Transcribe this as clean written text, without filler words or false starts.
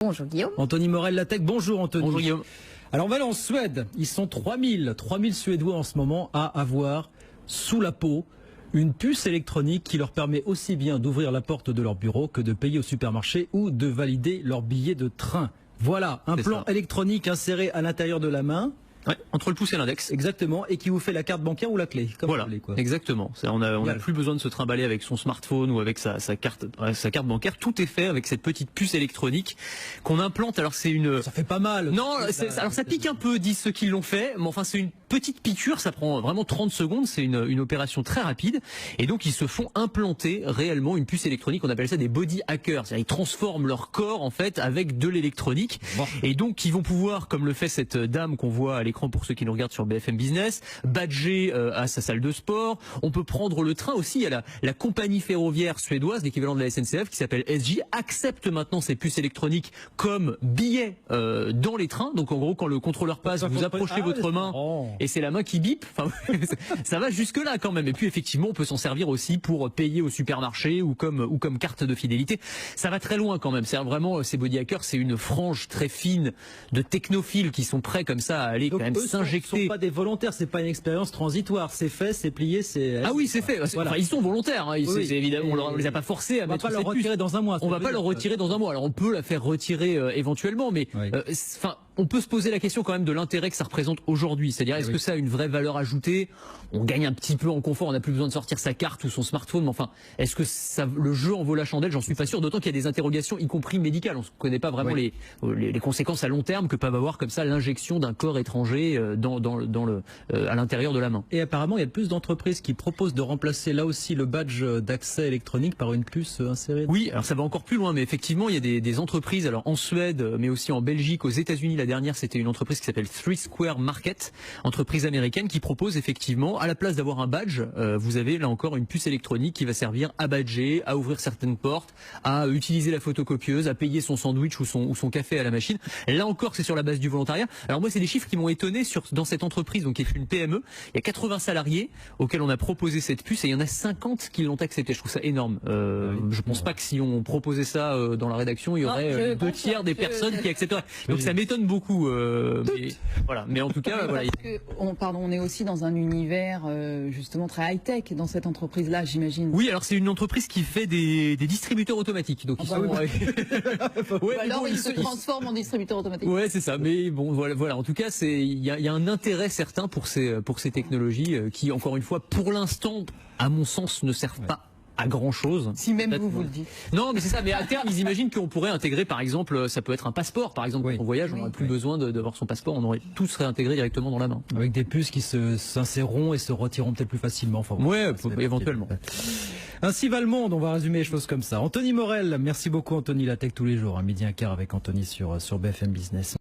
Bonjour Guillaume. Anthony Morel, la tech. Bonjour Anthony. Bonjour Guillaume. Alors on va aller en Suède. Ils sont 3000 Suédois en ce moment à avoir sous la peau une puce électronique qui leur permet aussi bien d'ouvrir la porte de leur bureau que de payer au supermarché ou de valider leur billet de train. Voilà, un plan électronique inséré à l'intérieur de la main. Ouais, entre le pouce et l'index. Exactement, et qui vous fait la carte bancaire ou la clé. Comme voilà, vous voulez, quoi. Exactement. On n'a plus besoin de se trimballer avec son smartphone ou avec sa carte bancaire. Tout est fait avec cette petite puce électronique qu'on implante. Alors c'est une. Ça fait pas mal. Non, alors ça pique un peu, disent ceux qui l'ont fait. Mais enfin c'est une petite piqûre. Ça prend vraiment 30 secondes. C'est une opération très rapide. Et donc ils se font implanter réellement une puce électronique. On appelle ça des body hackers. C'est-à-dire ils transforment leur corps en fait avec de l'électronique. Bon. Et donc ils vont pouvoir, comme le fait cette dame qu'on voit à l'écran pour ceux qui nous regardent sur BFM Business, badger à sa salle de sport. On peut prendre le train aussi. Il y a la compagnie ferroviaire suédoise, l'équivalent de la SNCF, qui s'appelle SJ, accepte maintenant ces puces électroniques comme billets dans les trains. Donc en gros, quand le contrôleur passe, vous approchez votre main et c'est la main qui bip. Enfin, ça va jusque là quand même. Et puis effectivement, on peut s'en servir aussi pour payer au supermarché ou comme carte de fidélité. Ça va très loin quand même. C'est vraiment ces body hackers, c'est une frange très fine de technophiles qui sont prêts comme ça à aller quand même s'injecter. Ce ne sont pas des volontaires, c'est pas une expérience transitoire. C'est fait, c'est plié, c'est. Ah oui, c'est fait. Voilà. Enfin, ils sont volontaires. Hein. Oui, évidemment, on les a pas forcés à mettre cette puce. On va pas leur retirer dans un mois. On va pas leur retirer dans un mois. Alors on peut la faire retirer éventuellement, mais on peut se poser la question quand même de l'intérêt que ça représente aujourd'hui. C'est-à-dire, est-ce que ça a une vraie valeur ajoutée? On gagne un petit peu en confort, on n'a plus besoin de sortir sa carte ou son smartphone. Mais enfin, est-ce que le jeu en vaut la chandelle? J'en suis pas sûr. D'autant qu'il y a des interrogations, y compris médicales. On ne connaît pas vraiment les conséquences à long terme que peuvent avoir comme ça l'injection d'un corps étranger à l'intérieur de la main. Et apparemment, il y a de plus d'entreprises qui proposent de remplacer là aussi le badge d'accès électronique par une puce insérée. Oui, alors ça va encore plus loin, mais effectivement, il y a des entreprises, alors en Suède, mais aussi en Belgique, aux États-Unis. La dernière, c'était une entreprise qui s'appelle Three Square Market, entreprise américaine qui propose effectivement, à la place d'avoir un badge, vous avez là encore une puce électronique qui va servir à badger, à ouvrir certaines portes, à utiliser la photocopieuse, à payer son sandwich ou son café à la machine. Là encore, c'est sur la base du volontariat. Alors moi, c'est des chiffres qui m'ont étonné dans cette entreprise, donc qui est une PME. Il y a 80 salariés auxquels on a proposé cette puce et il y en a 50 qui l'ont accepté. Je trouve ça énorme. Je pense pas que si on proposait ça dans la rédaction, il y aurait 2/3 des personnes qui accepteraient. Donc ça m'étonne beaucoup. Mais en tout cas, voilà. On est aussi dans un univers justement très high-tech dans cette entreprise-là, j'imagine. Oui, alors c'est une entreprise qui fait des distributeurs automatiques. Donc ils se transforment en distributeurs automatiques. Ouais, c'est ça. Mais bon, voilà. En tout cas, il y a un intérêt certain pour ces technologies qui, encore une fois, pour l'instant, à mon sens, ne servent pas à grand chose. Si même vous le dites. Non, mais c'est ça. Mais à terme, ils imaginent qu'on pourrait intégrer, par exemple, ça peut être un passeport, par exemple. Quand on voyage, on n'aurait plus besoin d'avoir son passeport. Tout serait intégré directement dans la main. Avec des puces qui s'inséreront et se retireront peut-être plus facilement. Enfin, éventuellement. Ainsi va le monde. On va résumer les choses comme ça. Anthony Morel, merci beaucoup Anthony, la tech tous les jours. 12h15 avec Anthony sur BFM Business.